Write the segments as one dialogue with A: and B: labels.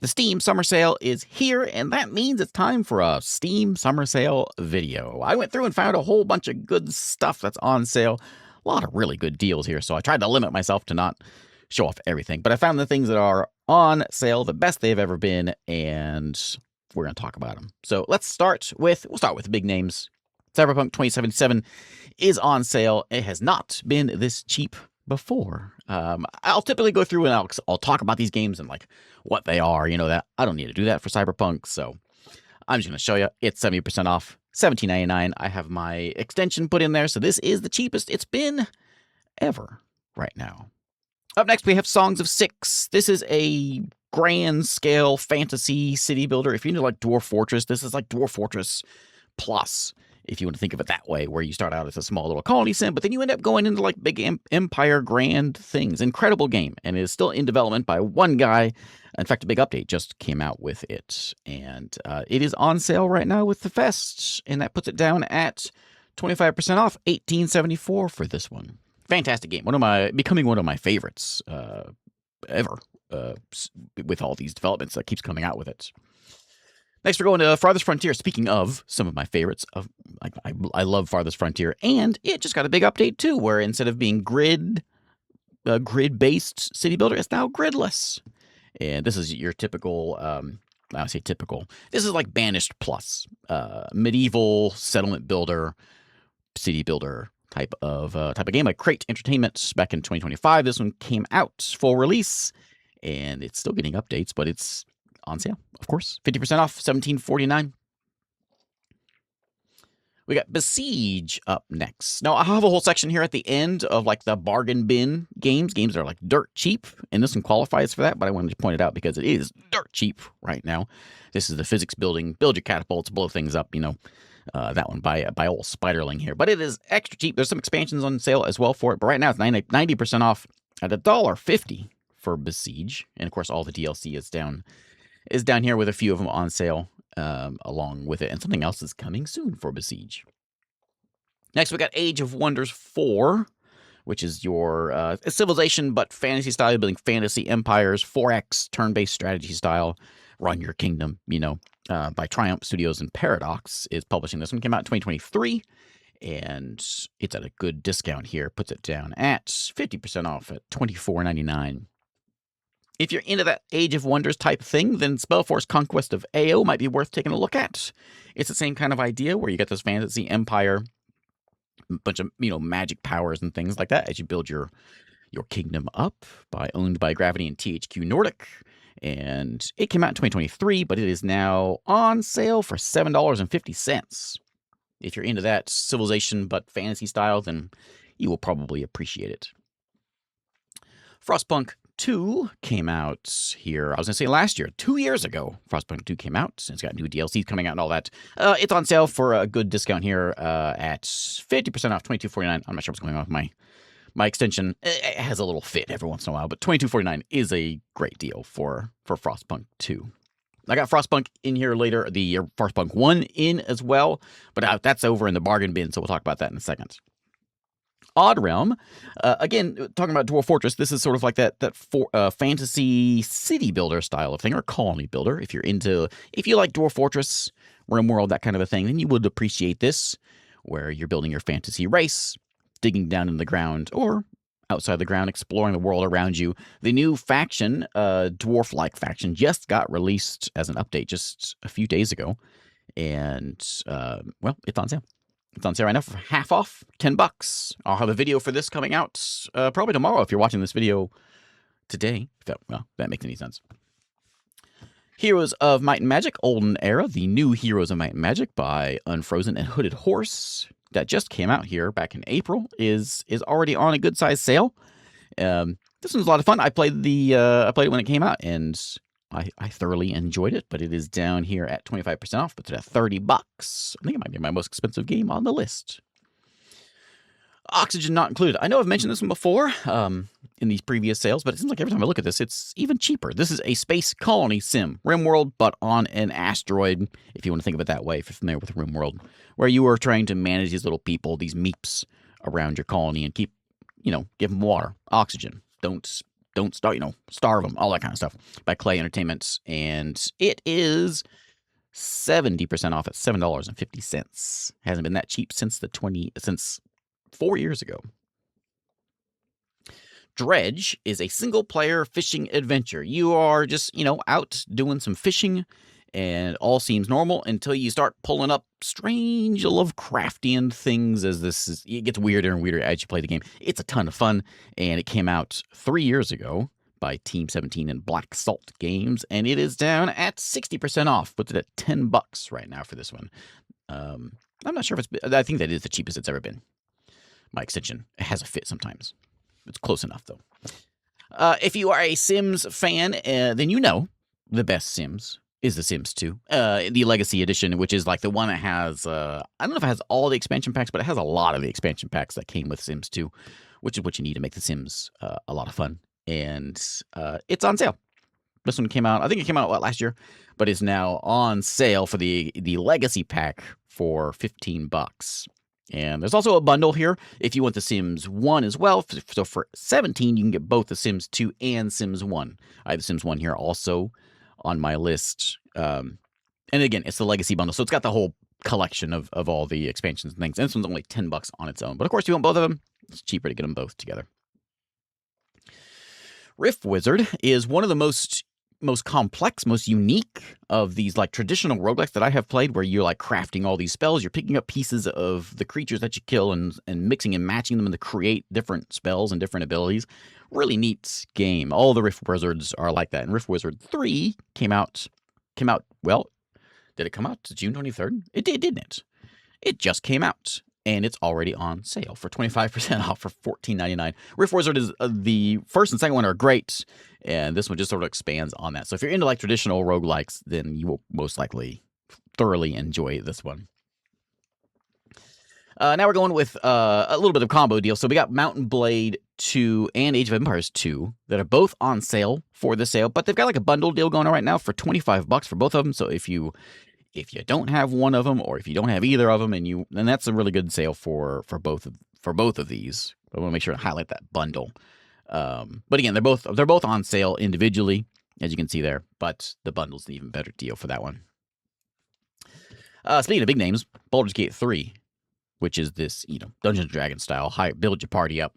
A: The Steam Summer Sale is here, and that means it's time for a Steam Summer Sale video. I went through and found a whole bunch of good stuff that's on sale. A lot of really good deals here, so I tried to limit myself to not show off everything. But I found the things that are on sale, the best they've ever been, and we're going to talk about them. So we'll start with the big names. Cyberpunk 2077 is on sale. It has not been this cheap before. I'll typically go through and I'll talk about these games and like what they are. You know that I don't need to do that for Cyberpunk, so I'm just going to show you. It's 70% off, $17.99. I have my extension put in there, so this is the cheapest it's been ever right now. Up next, we have Songs of Six. This is a grand scale fantasy city builder. If you're into like Dwarf Fortress, this is like Dwarf Fortress Plus, if you want to think of it that way, where you start out as a small little colony sim, but then you end up going into like big empire grand things. Incredible game, and it is still in development by one guy. In fact, a big update just came out with it, and it is on sale right now with the Fest, and that puts it down at 25% off, $18.74 for this one. Fantastic game, becoming one of my favorites ever, with all these developments that keeps coming out with it. Next, we're going to Farthest Frontier. Speaking of some of my favorites, I love Farthest Frontier, and it just got a big update too, where instead of being grid-based city builder, it's now gridless. And this is your typical, I say typical. This is like Banished Plus, medieval settlement builder, city builder type of game. Like Crate Entertainment back in 2025. This one came out full release, and it's still getting updates, but it's on sale, of course. 50% off, $17.49. We got Besiege up next. Now, I have a whole section here at the end of like the bargain bin games. Games that are like dirt cheap, and this one qualifies for that, but I wanted to point it out because it is dirt cheap right now. This is the physics building, build your catapults, blow things up, you know, that one by old Spiderling here. But it is extra cheap. There's some expansions on sale as well for it, but right now it's 90% off at $1.50 for Besiege. And of course, all the DLC is down here with a few of them on sale along with it. And something else is coming soon for Besiege. Next, we got Age of Wonders 4, which is your civilization, but fantasy style, building fantasy empires, 4X, turn-based strategy style, run your kingdom, you know, by Triumph Studios, and Paradox is publishing this one. Came out in 2023, and it's at a good discount here. Puts it down at 50% off at $24.99. If you're into that Age of Wonders type thing, then Spellforce Conquest of AO might be worth taking a look at. It's the same kind of idea where you get this fantasy empire, a bunch of, you know, magic powers and things like that as you build your kingdom up, owned by Gravity and THQ Nordic. And it came out in 2023, but it is now on sale for $7.50. If you're into that civilization but fantasy style, then you will probably appreciate it. Frostpunk 2 came out here, I was going to say last year, 2 years ago. Frostpunk 2 came out, and it's got new DLCs coming out and all that. It's on sale for a good discount here at 50% off, $22.49. I'm not sure what's going on with my extension. It has a little fit every once in a while, but $22.49 is a great deal for Frostpunk 2. I got Frostpunk in here later, the Frostpunk 1 in as well, but that's over in the bargain bin, so we'll talk about that in a second. Odd Realm, again, talking about Dwarf Fortress, this is sort of like that fantasy city builder style of thing, or colony builder. If you like Dwarf Fortress, RimWorld, that kind of a thing, then you would appreciate this, where you're building your fantasy race, digging down in the ground, or outside the ground, exploring the world around you. The new faction, dwarf-like faction, just got released as an update just a few days ago, and, well, it's on sale. It's on sale right now for half off, $10. I'll have a video for this coming out probably tomorrow if you're watching this video today. Well, that makes any sense. Heroes of Might and Magic, Olden Era, the new Heroes of Might and Magic by Unfrozen and Hooded Horse that just came out here back in April is already on a good-sized sale. This one's a lot of fun. I played it when it came out, and I thoroughly enjoyed it, but it is down here at 25% off, but it's at $30. I think it might be my most expensive game on the list. Oxygen not included. I know I've mentioned this one before in these previous sales, but it seems like every time I look at this, it's even cheaper. This is a space colony sim, RimWorld, but on an asteroid, if you want to think of it that way, if you're familiar with RimWorld, where you are trying to manage these little people, these meeps around your colony, and keep, you know, give them water, oxygen. Don't don't starve them, all that kind of stuff, by Clay Entertainment. And it is 70% off at $7.50. Hasn't been that cheap since 4 years ago. Dredge is a single-player fishing adventure. You are just, out doing some fishing, and all seems normal until you start pulling up strange Lovecraftian things it gets weirder and weirder as you play the game. It's a ton of fun, and it came out 3 years ago by Team 17 and Black Salt Games, and it is down at 60% off. Puts it at $10 right now for this one. I'm not sure if I think that is the cheapest it's ever been. My extension, it has a fit sometimes. It's close enough, though. If you are a Sims fan, then you know the best Sims is The Sims 2. The Legacy Edition, which is like the one that has, I don't know if it has all the expansion packs, but it has a lot of the expansion packs that came with Sims 2, which is what you need to make The Sims a lot of fun. And it's on sale. This one came out, I think it came out last year, but is now on sale for the Legacy pack for $15. And there's also a bundle here if you want The Sims 1 as well. So for $17, you can get both The Sims 2 and Sims 1. I have The Sims 1 here also on my list. And again, it's the Legacy bundle. So it's got the whole collection of all the expansions and things. And this one's only $10 on its own. But of course, you want both of them. It's cheaper to get them both together. Rift Wizard is one of the most complex, most unique of these like traditional roguelikes that I have played, where you're like crafting all these spells. You're picking up pieces of the creatures that you kill and mixing and matching them to create different spells and different abilities. Really neat game. All the Rift Wizards are like that. And Rift Wizard 3 came out, well, did it come out June 23rd? It did, didn't it? It just came out. And it's already on sale for 25% off for $14.99. Rift Wizard is the first and second one are great, and this one just sort of expands on that. So if you're into like traditional roguelikes, then you will most likely thoroughly enjoy this one. Now we're going with a little bit of combo deal. So we got Mountain Blade 2 and Age of Empires 2 that are both on sale for the sale, but they've got like a bundle deal going on right now for $25 for both of them. So if you don't have one of them, or if you don't have either of them, then that's a really good sale for both of these. I want to make sure to highlight that bundle. But again, they're both on sale individually, as you can see there. But the bundle's an even better deal for that one. Speaking of big names, Baldur's Gate 3, which is this Dungeons and Dragons style, build your party up,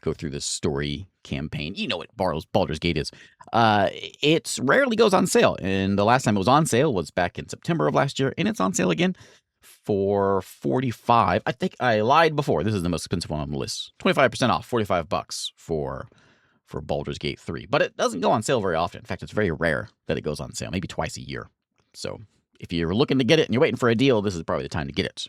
A: go through this story campaign. You know what Baldur's Gate is. It rarely goes on sale, and the last time it was on sale was back in September of last year, and it's on sale again for $45. I think I lied before. This is the most expensive one on the list. 25% off, $45 for Baldur's Gate 3. But it doesn't go on sale very often. In fact, it's very rare that it goes on sale, maybe twice a year. So if you're looking to get it and you're waiting for a deal, this is probably the time to get it.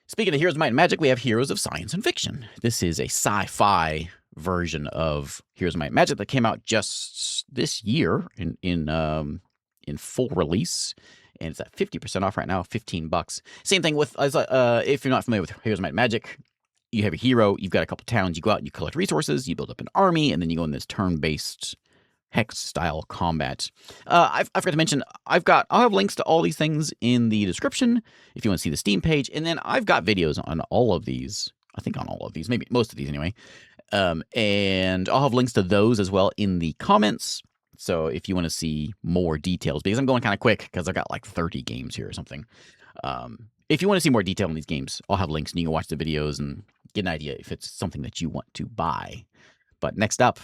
A: Speaking of Heroes of Might and Magic, we have Heroes of Science and Fiction. This is a sci-fi version of Heroes of Might and Magic that came out just this year in full release, and it's at 50% off right now, $15. Same thing with if you're not familiar with Heroes of Might and Magic, you have a hero, you've got a couple towns, you go out and you collect resources, you build up an army, and then you go in this turn-based hex-style combat. I forgot to mention, I'll have links to all these things in the description if you want to see the Steam page, and then I've got videos on all of these. I think on all of these, maybe most of these anyway. And I'll have links to those as well in the comments. So if you want to see more details, because I'm going kind of quick because I've got like 30 games here or something. If you want to see more detail on these games, I'll have links and you can watch the videos and get an idea if it's something that you want to buy. But next up,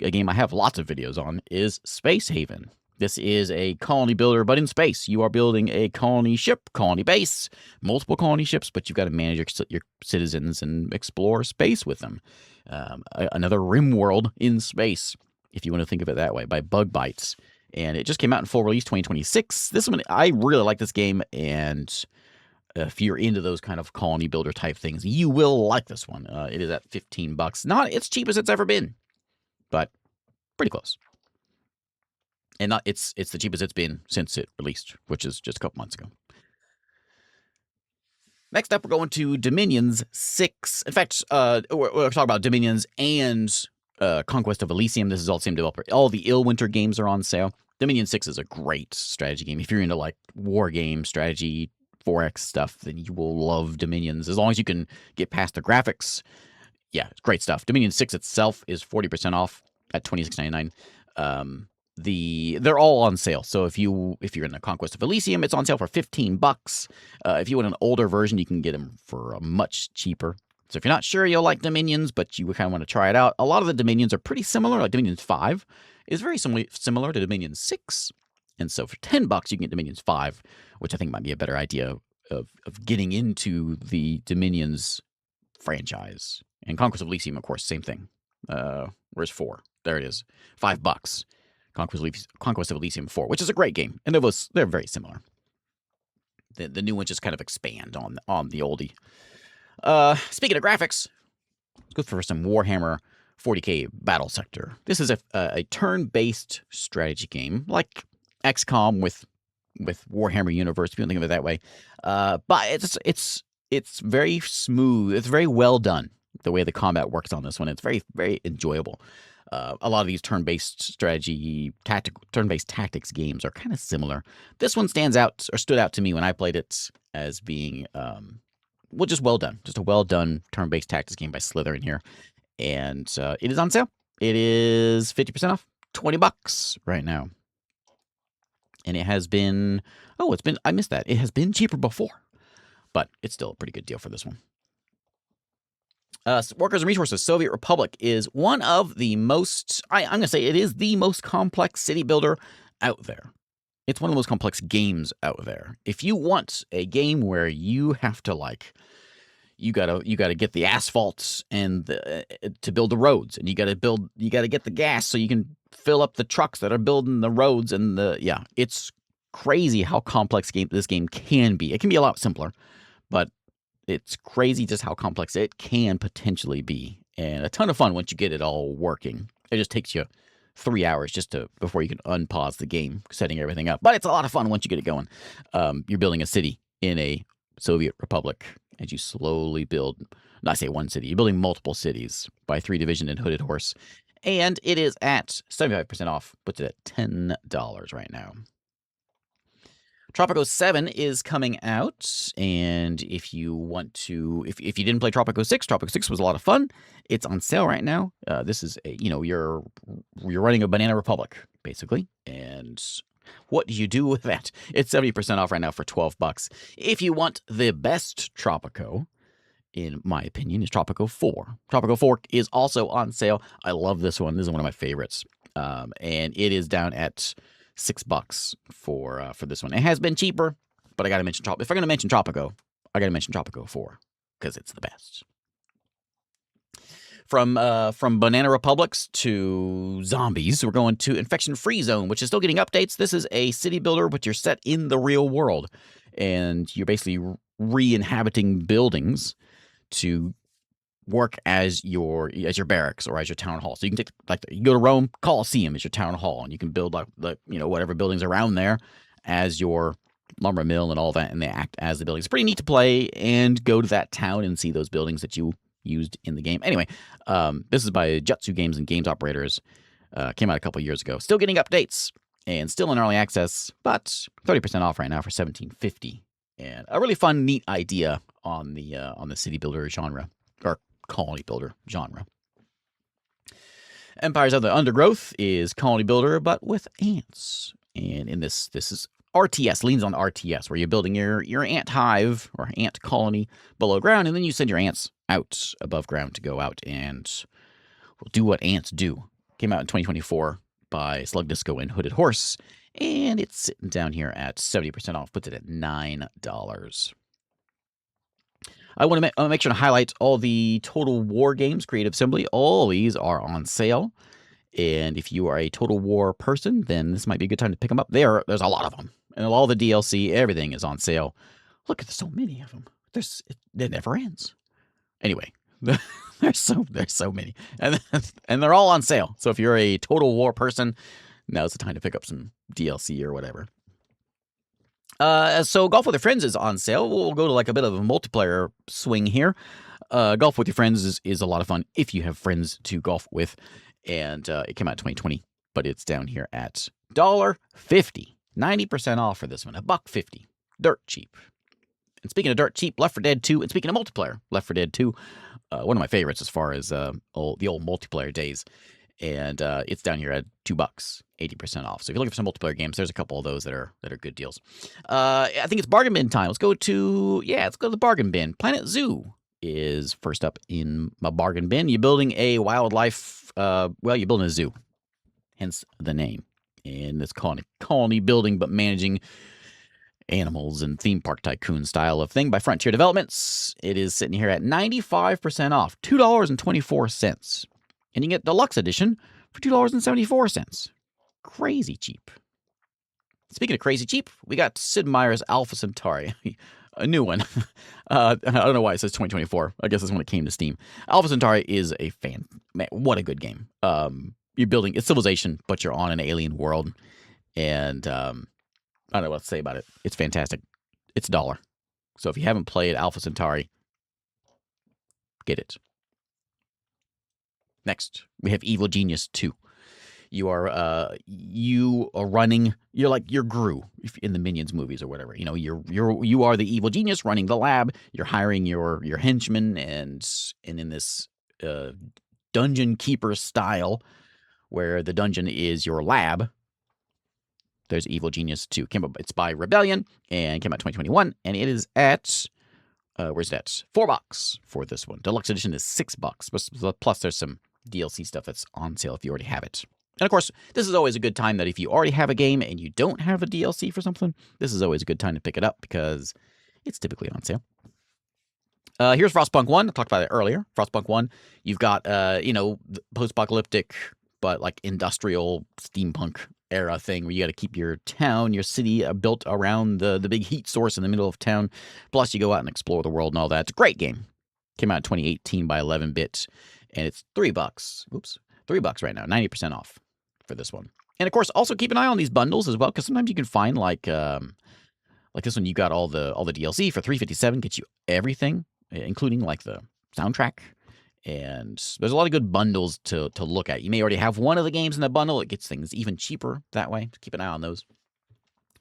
A: a game I have lots of videos on is Space Haven. This is a colony builder, but in space. You are building a colony ship, colony base, multiple colony ships, but you've got to manage your citizens and explore space with them. Another Rim world in space, if you want to think of it that way, by Bug Bites. And it just came out in full release 2026. This one, I really like this game, and if you're into those kind of colony builder type things, you will like this one. It is at $15. Not as cheap as it's ever been, but pretty close. And it's the cheapest it's been since it released, which is just a couple months ago. Next up, we're going to Dominions 6. In fact, we're talking about Dominions and Conquest of Elysium. This is all the same developer. All the Illwinter games are on sale. Dominion 6 is a great strategy game. If you're into like war game strategy, 4X stuff, then you will love Dominions. As long as you can get past the graphics, yeah, it's great stuff. Dominion 6 itself is 40% off at $26.99. They're all on sale. So if you're in the Conquest of Elysium, it's on sale for $15. If you want an older version, you can get them for much cheaper. So if you're not sure you'll like Dominions, but you kind of want to try it out, a lot of the Dominions are pretty similar. Like Dominions 5 is very similar to Dominions 6. And so for $10, you can get Dominions 5, which I think might be a better idea of getting into the Dominions franchise. And Conquest of Elysium, of course, same thing. Where's 4? There it is. $5. Conquest of Elysium 4, which is a great game. And they're very similar. The new ones just kind of expand on the oldie. Speaking of graphics, let's go for some Warhammer 40k Battlesector. This is a turn-based strategy game, like XCOM with Warhammer Universe, if you don't think of it that way. But it's very smooth. It's very well done, the way the combat works on this one. It's very, very enjoyable. A lot of these turn-based turn-based tactics games are kind of similar. This one stood out to me when I played it as being, just well done. Just a well-done turn-based tactics game by Slytherin here. And it is on sale. It is 50% off, $20 right now. And it has been, I missed that. It has been cheaper before, but it's still a pretty good deal for this one. Workers and Resources Soviet Republic is one of the most, I'm going to say it is the most complex city builder out there. It's one of the most complex games out there. If you want a game where you have to you gotta get the asphalt and to build the roads, and you gotta get the gas so you can fill up the trucks that are building the roads, and it's crazy how complex this game can be. It can be a lot simpler, but it's crazy just how complex it can potentially be, and a ton of fun once you get it all working. It just takes you 3 hours before you can unpause the game, setting everything up. But it's a lot of fun once you get it going. You're building a city in a Soviet Republic as you slowly build, not say one city, you're building multiple cities by 3 Division and Hooded Horse. And it is at 75% off, puts it at $10 right now. Tropico 7 is coming out, and if you didn't play Tropico 6, Tropico 6 was a lot of fun. It's on sale right now. This is you're running a banana republic, basically, and what do you do with that? It's 70% off right now for $12. If you want the best Tropico, in my opinion, is Tropico 4. Tropico 4 is also on sale. I love this one. This is one of my favorites, and it is down at $6 for this one. It has been cheaper, but I got to mention Tropico. If I'm going to mention Tropico, I got to mention Tropico 4 because it's the best. From Banana Republics to zombies, we're going to Infection Free Zone, which is still getting updates. This is a city builder, but you're set in the real world, and you're basically re-inhabiting buildings to work as your barracks or as your town hall. So you can take you go to Rome, Colosseum is your town hall, and you can build whatever buildings around there as your lumber mill and all that, and they act as the buildings. It's pretty neat to play and go to that town and see those buildings that you used in the game. Anyway, this is by Jutsu Games and Games Operators. Came out a couple years ago. Still getting updates and still in early access, but 30% off right now for $17.50. And a really fun, neat idea on the city builder genre or colony builder genre. Empires of the Undergrowth is colony builder, but with ants. And in this is RTS, leans on RTS, where you're building your ant hive or ant colony below ground, and then you send your ants out above ground to go out and do what ants do. Came out in 2024 by Slug Disco and Hooded Horse, and it's sitting down here at 70% off, puts it at $9. I want to make sure to highlight all the Total War games, Creative Assembly. All these are on sale. And if you are a Total War person, then this might be a good time to pick them up. There's a lot of them. And all the DLC, everything is on sale. Look, there's so many of them. It never ends. Anyway, there's so many. And they're all on sale. So if you're a Total War person, now's the time to pick up some DLC or whatever. So Golf with Your Friends is on sale. We'll go to a bit of a multiplayer swing here. Golf with Your Friends is a lot of fun if you have friends to golf with. And it came out in 2020, but it's down here at $1.50. 90% off for this one. $1.50. Dirt cheap. And speaking of dirt cheap, Left 4 Dead 2. And speaking of multiplayer, Left 4 Dead 2, one of my favorites as far as the old multiplayer days. and it's down here at $2, 80% off. So if you're looking for some multiplayer games, there's a couple of those that are good deals. I think it's bargain bin time. Let's go to the bargain bin. Planet Zoo is first up in my bargain bin. You're building a wildlife. You're building a zoo, hence the name. And it's colony building, but managing animals and theme park tycoon style of thing by Frontier Developments. It is sitting here at 95% off, $2.24. And you can get Deluxe Edition for $2.74. Crazy cheap. Speaking of crazy cheap, we got Sid Meier's Alpha Centauri, a new one. I don't know why it says 2024. I guess that's when it came to Steam. Alpha Centauri is a fan. Man, what a good game. You're building it's civilization, but you're on an alien world. And I don't know what to say about it. It's fantastic. It's $1. So if you haven't played Alpha Centauri, get it. Next, we have Evil Genius 2. You are running. You're Gru in the Minions movies or whatever. You know, you are the evil genius running the lab. You're hiring your henchmen and in this dungeon keeper style, where the dungeon is your lab. There's Evil Genius 2. It's by Rebellion and came out 2021, and it is at where's that? $4 for this one. Deluxe Edition is $6, plus there's some DLC stuff that's on sale if you already have it. And of course, this is always a good time that if you already have a game and you don't have a DLC for something, this is always a good time to pick it up because it's typically on sale. Here's Frostpunk 1. I talked about it earlier. Frostpunk 1, you've got, post-apocalyptic, but like industrial steampunk era thing where you got to keep your town, your city built around the big heat source in the middle of town. Plus, you go out and explore the world and all that. It's a great game. Came out in 2018 by 11-bit, and it's $3. Oops, $3 right now, 90% off for this one. And of course, also keep an eye on these bundles as well, because sometimes you can find like this one. You got all the DLC for $3.57, gets you everything, including like the soundtrack. And there's a lot of good bundles to look at. You may already have one of the games in the bundle. It gets things even cheaper that way. So keep an eye on those.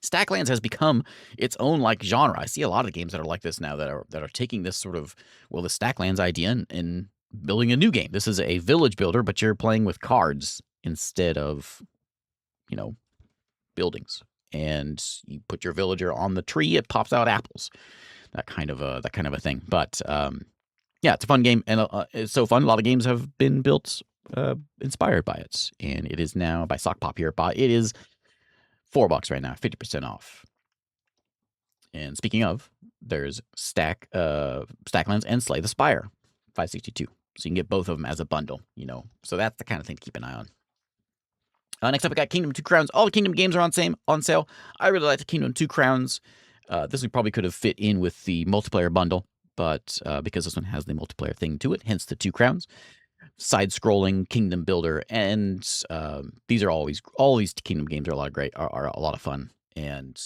A: Stacklands has become its own like genre. I see a lot of games that are like this now that are taking this sort of the Stacklands idea and building a new game. This is a village builder, but you're playing with cards instead of, buildings. And you put your villager on the tree, it pops out apples. That kind of a thing. But yeah, it's a fun game, and it's so fun. A lot of games have been built inspired by it, and it is now by Sock Pop here. But it is $4 right now, 50% off. And speaking of, there's Stacklands and Slay the Spire, $5.62. So you can get both of them as a bundle, So that's the kind of thing to keep an eye on. Next up, we got Kingdom 2 Crowns. All the Kingdom games are on sale. I really like the Kingdom 2 Crowns. This one probably could have fit in with the multiplayer bundle, but because this one has the multiplayer thing to it, hence the 2 Crowns. Side-scrolling Kingdom Builder, and these are all these Kingdom games are a lot of fun, and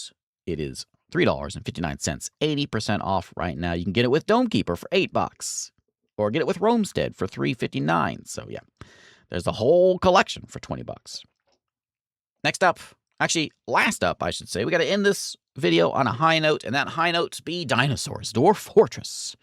A: it is $3.59, 80% off right now. You can get it with Dome Keeper for $8, or get it with Roamstead for $3.59. So yeah, there's the whole collection for $20. Next up, last up, I should say, we got to end this video on a high note, and that high note be dinosaurs. Dwarf Fortress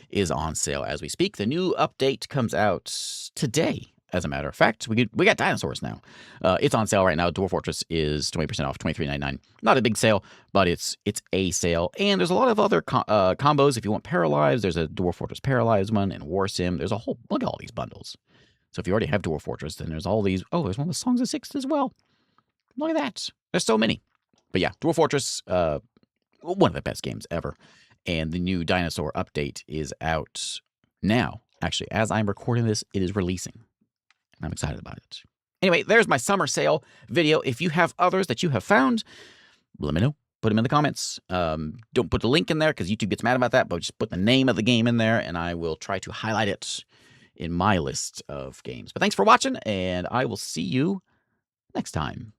A: is on sale as we speak. The new update comes out today, as a matter of fact. We got dinosaurs now. It's on sale right now. Dwarf Fortress is 20% off, $23.99. Not a big sale, but it's a sale. And there's a lot of other combos. If you want Paralyzed, there's a Dwarf Fortress Paralyzed one, and War Sim. There's a whole, look at all these bundles. So if you already have Dwarf Fortress, then there's all these. Oh, there's one with Songs of Six as well. Look at that. There's so many. But yeah, Dwarf Fortress, one of the best games ever. And the new dinosaur update is out now. Actually, as I'm recording this, it is releasing. And I'm excited about it. Anyway, there's my summer sale video. If you have others that you have found, let me know. Put them in the comments. Don't put the link in there because YouTube gets mad about that, but just put the name of the game in there, and I will try to highlight it in my list of games. But thanks for watching, and I will see you next time.